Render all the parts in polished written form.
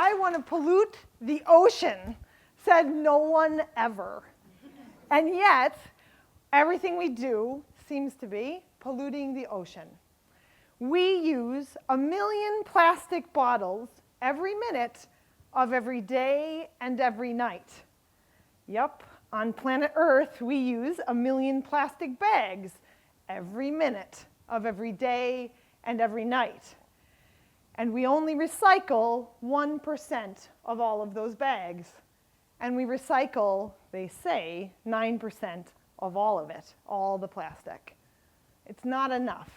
I want to pollute the ocean, said no one ever. And yet, everything we do seems to be polluting the ocean. We use 1 million plastic bottles every minute of every day and every night. Yep, on planet Earth, we use 1 million plastic bags every minute of every day and every night. And we only recycle 1% of all of those bags. And we recycle, they say, 9% of all of it, all the plastic. It's not enough.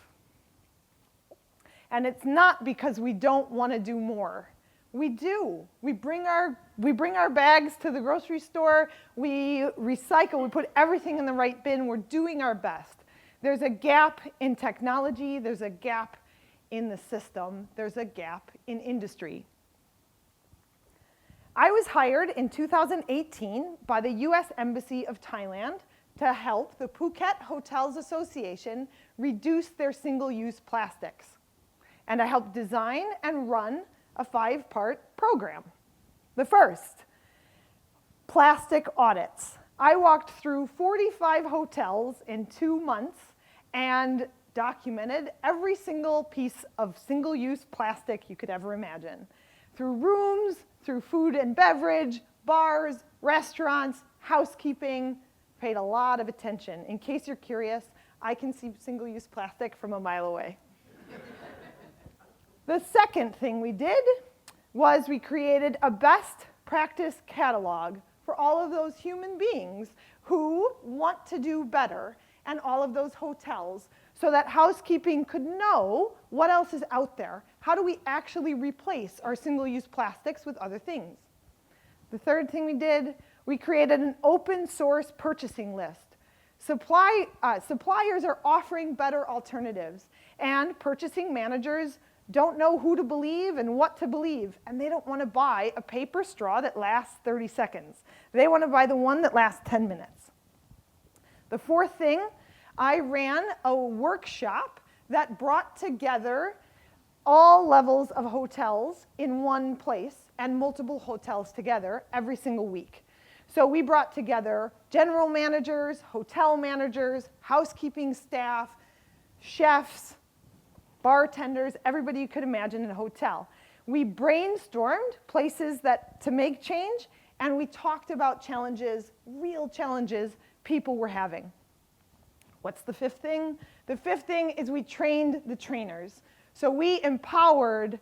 And it's not because we don't want to do more. We do. We bring our bags to the grocery store, we recycle, we put everything in the right bin, we're doing our best. There's a gap in technology, there's a gap in the system, there's a gap in industry. I was hired in 2018 by the US Embassy of Thailand to help the Phuket Hotels Association reduce their single-use plastics. And I helped design and run a 5-part program. The first, plastic audits. I walked through 45 hotels in 2 months and documented every single piece of single-use plastic you could ever imagine. Through rooms, through food and beverage, bars, restaurants, housekeeping, paid a lot of attention. In case you're curious, I can see single-use plastic from a mile away. The second thing we did was we created a best practice catalog for all of those human beings who want to do better and all of those hotels so that housekeeping could know what else is out there. How do we actually replace our single-use plastics with other things? The third thing we did, we created an open source purchasing list. Suppliers are offering better alternatives, and purchasing managers don't know who to believe and what to believe, and they don't want to buy a paper straw that lasts 30 seconds. They want to buy the one that lasts 10 minutes. The fourth thing, I ran a workshop that brought together all levels of hotels in one place and multiple hotels together every single week. So we brought together general managers, hotel managers, housekeeping staff, chefs, bartenders, everybody you could imagine in a hotel. We brainstormed places to make change, and we talked about challenges, real challenges people were having. What's the fifth thing? The fifth thing is we trained the trainers. So we empowered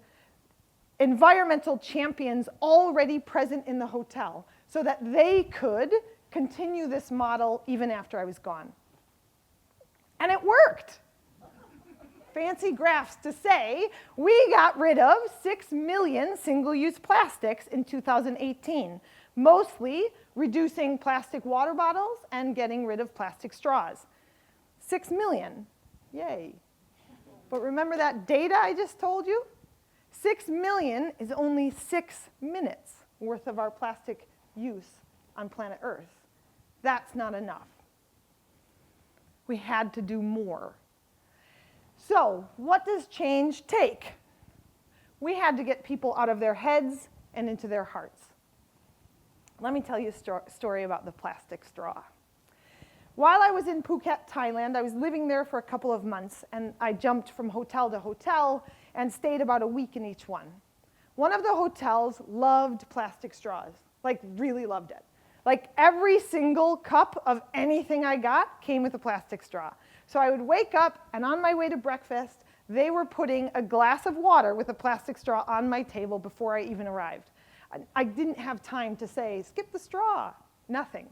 environmental champions already present in the hotel so that they could continue this model even after I was gone. And it worked. Fancy graphs to say, we got rid of 6 million single-use plastics in 2018, mostly reducing plastic water bottles and getting rid of plastic straws. 6 million, yay. But remember that data I just told you? 6 million is only 6 minutes worth of our plastic use on planet Earth. That's not enough. We had to do more. So, what does change take? We had to get people out of their heads and into their hearts. Let me tell you a story about the plastic straw. While I was in Phuket, Thailand, I was living there for a couple of months, and I jumped from hotel to hotel and stayed about a week in each one. One of the hotels loved plastic straws, like really loved it. Like every single cup of anything I got came with a plastic straw. So I would wake up, and on my way to breakfast, they were putting a glass of water with a plastic straw on my table before I even arrived. I didn't have time to say, skip the straw, nothing.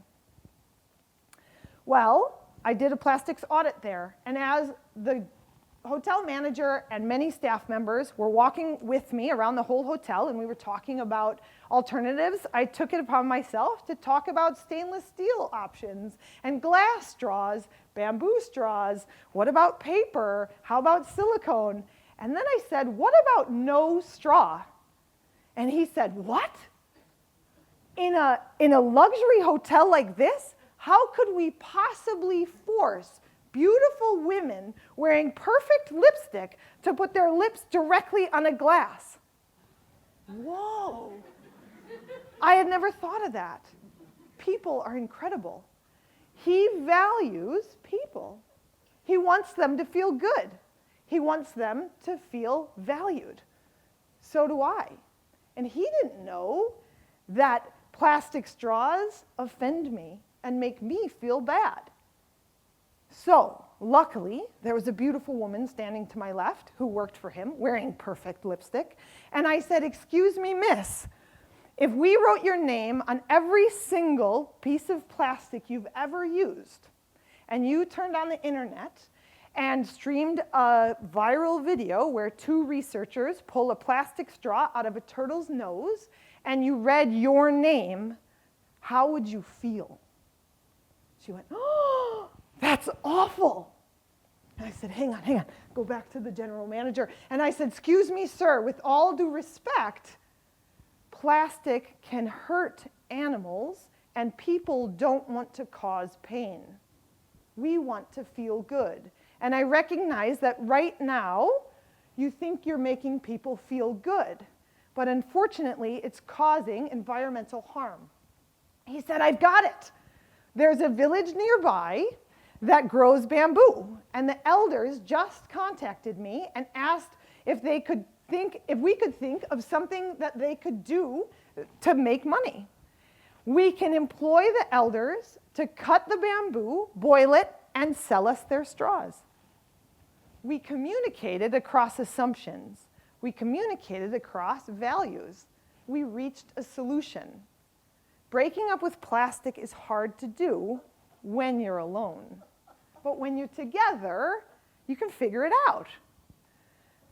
Well, I did a plastics audit there, and as the hotel manager and many staff members were walking with me around the whole hotel, and we were talking about alternatives, I took it upon myself to talk about stainless steel options and glass straws, bamboo straws, what about paper, how about silicone? And then I said, what about no straw? And he said, what? In a luxury hotel like this, how could we possibly force beautiful women wearing perfect lipstick to put their lips directly on a glass? Whoa. I had never thought of that. People are incredible. He values people. He wants them to feel good. He wants them to feel valued. So do I. And he didn't know that plastic straws offend me and make me feel bad. So, luckily, there was a beautiful woman standing to my left who worked for him, wearing perfect lipstick. And I said, "Excuse me, miss, if we wrote your name on every single piece of plastic you've ever used, and you turned on the internet and streamed a viral video where two researchers pull a plastic straw out of a turtle's nose, and you read your name, how would you feel?" She went, "Oh, that's awful." And I said, hang on, go back to the general manager. And I said, "Excuse me, sir, with all due respect, plastic can hurt animals, and people don't want to cause pain. We want to feel good. And I recognize that right now, you think you're making people feel good, but unfortunately, it's causing environmental harm." He said, "I've got it. There's a village nearby that grows bamboo, and the elders just contacted me and asked if we could think of something that they could do to make money. We can employ the elders to cut the bamboo, boil it, and sell us their straws." We communicated across assumptions. We communicated across values. We reached a solution. Breaking up with plastic is hard to do when you're alone. But when you're together, you can figure it out.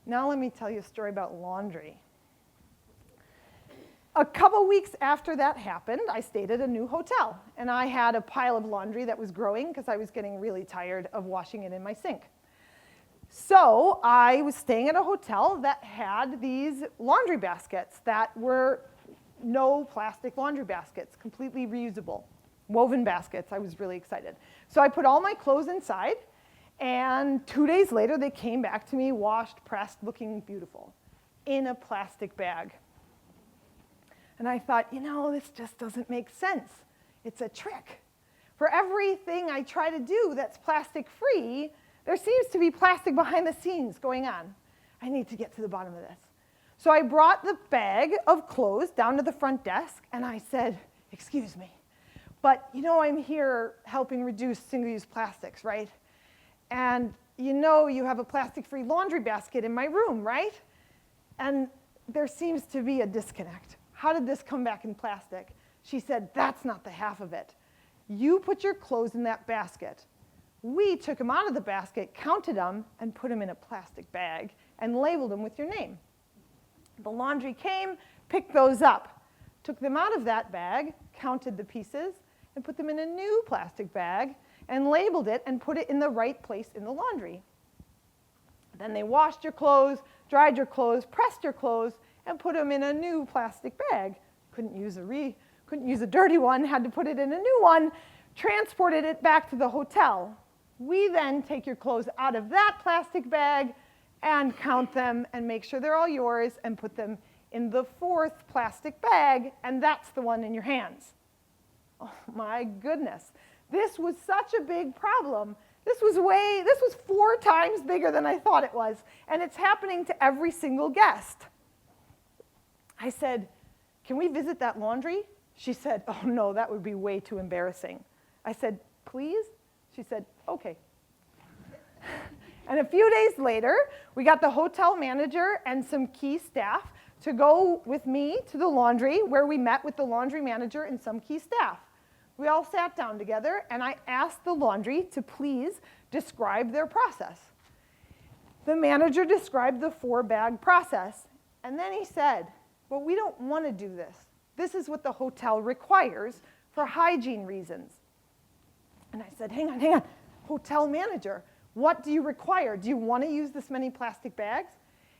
Now let me tell you a story about laundry. A couple weeks after that happened, I stayed at a new hotel, and I had a pile of laundry that was growing because I was getting really tired of washing it in my sink. So I was staying at a hotel that had these laundry baskets that were no plastic laundry baskets, completely reusable, woven baskets. I was really excited. So I put all my clothes inside, and 2 days later, they came back to me, washed, pressed, looking beautiful, in a plastic bag. And I thought, this just doesn't make sense. It's a trick. For everything I try to do that's plastic-free, there seems to be plastic behind the scenes going on. I need to get to the bottom of this. So I brought the bag of clothes down to the front desk, and I said, "Excuse me, but I'm here helping reduce single-use plastics, right? And you have a plastic-free laundry basket in my room, right? And there seems to be a disconnect. How did this come back in plastic?" She said, "That's not the half of it. You put your clothes in that basket. We took them out of the basket, counted them, and put them in a plastic bag and labeled them with your name. The laundry came, picked those up, took them out of that bag, counted the pieces, and put them in a new plastic bag and labeled it and put it in the right place in the laundry. Then they washed your clothes, dried your clothes, pressed your clothes, and put them in a new plastic bag. Couldn't use a dirty one, had to put it in a new one, transported it back to the hotel. We then take your clothes out of that plastic bag and count them and make sure they're all yours and put them in the fourth plastic bag, and that's the one in your hands." Oh my goodness. This was such a big problem. This was 4 times bigger than I thought it was, and it's happening to every single guest. I said, "Can we visit that laundry?" She said, "Oh no, that would be way too embarrassing." I said, "Please?" She said, "Okay." And a few days later, we got the hotel manager and some key staff to go with me to the laundry, where we met with the laundry manager and some key staff. We all sat down together, and I asked the laundry to please describe their process. The manager described the 4-bag process, and then he said, "But we don't want to do this. This is what the hotel requires for hygiene reasons." And I said, hang on, hotel manager, what do you require? Do you want to use this many plastic bags?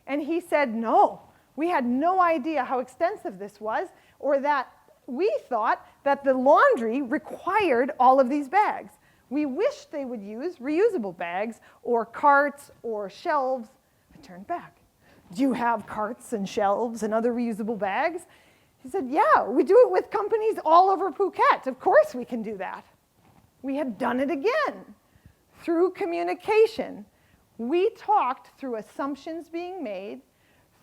And he said, "No, we had no idea how extensive this was, or that we thought that the laundry required all of these bags. We wished they would use reusable bags or carts or shelves." I turned back. do you have carts and shelves and other reusable bags? He said, yeah, we do it with companies all over Phuket. Of course we can do that. We had done it again through communication. We talked through assumptions being made,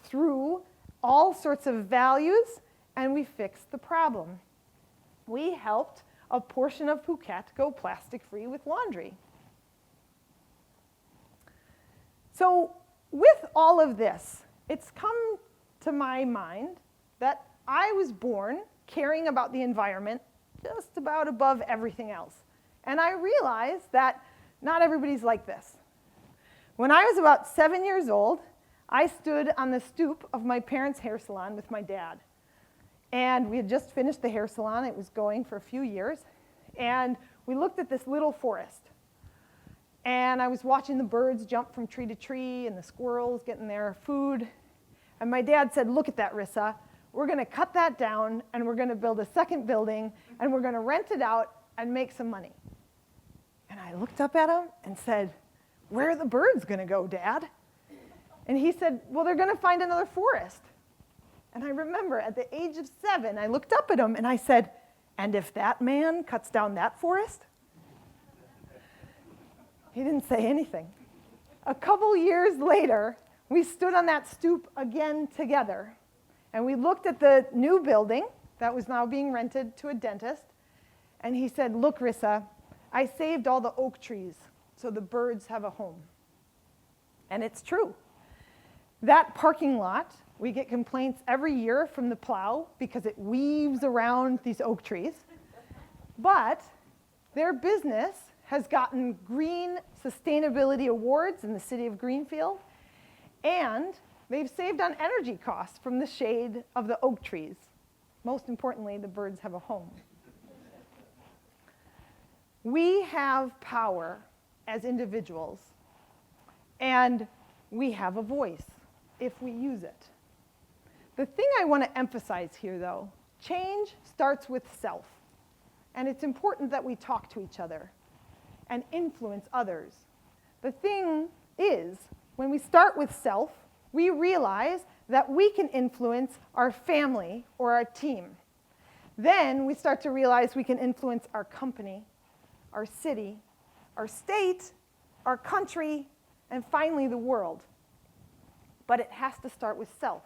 through all sorts of values, and we fixed the problem. We helped a portion of Phuket go plastic-free with laundry. So with all of this, it's come to my mind that I was born caring about the environment just about above everything else. And I realized that not everybody's like this. When I was about 7 years old, I stood on the stoop of my parents' hair salon with my dad. And we had just finished the hair salon. It was going for a few years. And we looked at this little forest. And I was watching the birds jump from tree to tree and the squirrels getting their food. And my dad said, look at that, Rissa. We're going to cut that down, and we're going to build a second building, and we're going to rent it out and make some money. And I looked up at him and said, where are the birds going to go, Dad? And he said, well, they're going to find another forest. And I remember at the age of 7, I looked up at him and I said, and if that man cuts down that forest? He didn't say anything. A couple years later, we stood on that stoop again together. And we looked at the new building that was now being rented to a dentist. And he said, look, Rissa, I saved all the oak trees so the birds have a home. And it's true. That parking lot, we get complaints every year from the plow because it weaves around these oak trees. But their business has gotten green sustainability awards in the city of Greenfield. And they've saved on energy costs from the shade of the oak trees. Most importantly, the birds have a home. We have power as individuals, and we have a voice if we use it. The thing I want to emphasize here, though, change starts with self. And it's important that we talk to each other and influence others. The thing is, when we start with self, we realize that we can influence our family or our team. Then we start to realize we can influence our company, our city, our state, our country, and finally the world. But it has to start with self.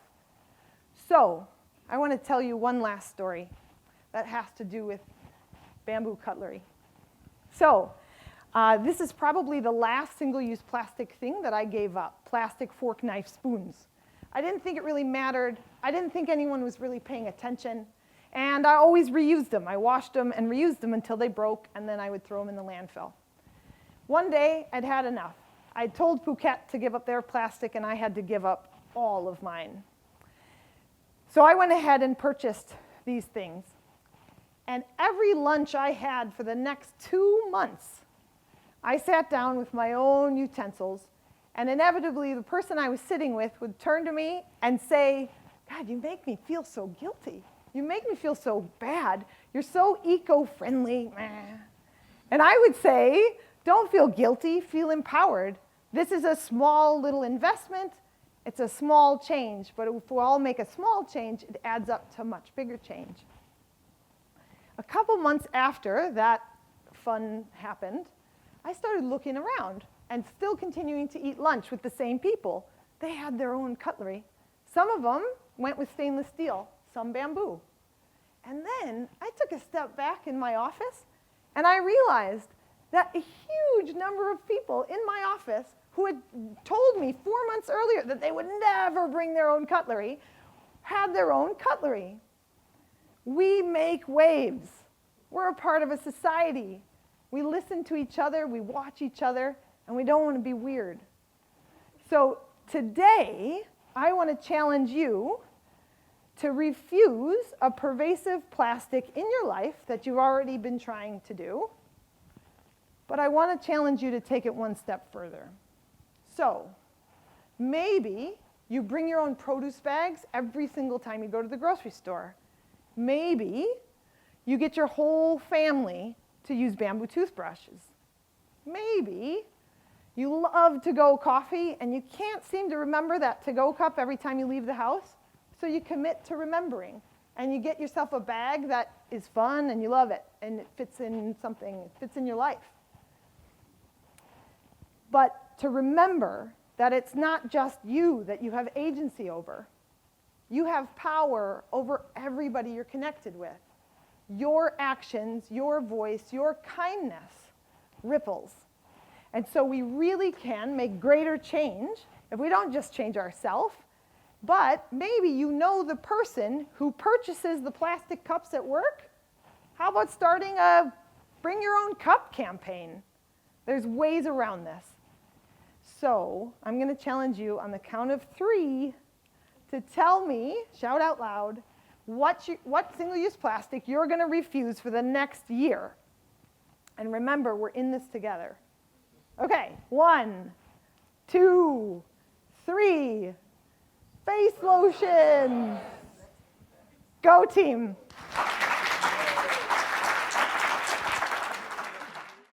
So I want to tell you one last story that has to do with bamboo cutlery. So this is probably the last single-use plastic thing that I gave up, plastic fork, knife, spoons. I didn't think it really mattered. I didn't think anyone was really paying attention. And I always reused them. I washed them and reused them until they broke, and then I would throw them in the landfill. One day, I'd had enough. I told Phuket to give up their plastic, and I had to give up all of mine. So I went ahead and purchased these things. And every lunch I had for the next 2 months, I sat down with my own utensils, and inevitably the person I was sitting with would turn to me and say, God, you make me feel so guilty. You make me feel so bad. You're so eco-friendly. And I would say, don't feel guilty, feel empowered. This is a small little investment. It's a small change, but if we all make a small change, it adds up to a much bigger change. A couple months after that fun happened, I started looking around and still continuing to eat lunch with the same people. They had their own cutlery. Some of them went with stainless steel, some bamboo. And then I took a step back in my office, and I realized that a huge number of people in my office who had told me 4 months earlier that they would never bring their own cutlery had their own cutlery. We make waves. We're a part of a society. We listen to each other, we watch each other, and we don't want to be weird. So today, I want to challenge you to refuse a pervasive plastic in your life that you've already been trying to do. But I want to challenge you to take it one step further. So maybe you bring your own produce bags every single time you go to the grocery store. Maybe you get your whole family to use bamboo toothbrushes. Maybe You love to-go coffee, and you can't seem to remember that to-go cup every time you leave the house, so you commit to remembering. And you get yourself a bag that is fun, and you love it, and it fits in something, it fits in your life. But to remember that it's not just you that you have agency over. You have power over everybody you're connected with. Your actions, your voice, your kindness ripples. And so we really can make greater change if we don't just change ourselves, but maybe you know the person who purchases the plastic cups at work. How about starting a Bring Your Own Cup campaign? There's ways around this. So I'm going to challenge you on the count of 3 to tell me, shout out loud, what single-use plastic you're going to refuse for the next year. And remember, we're in this together. Okay, 1, 2, 3. Face lotion. Go team.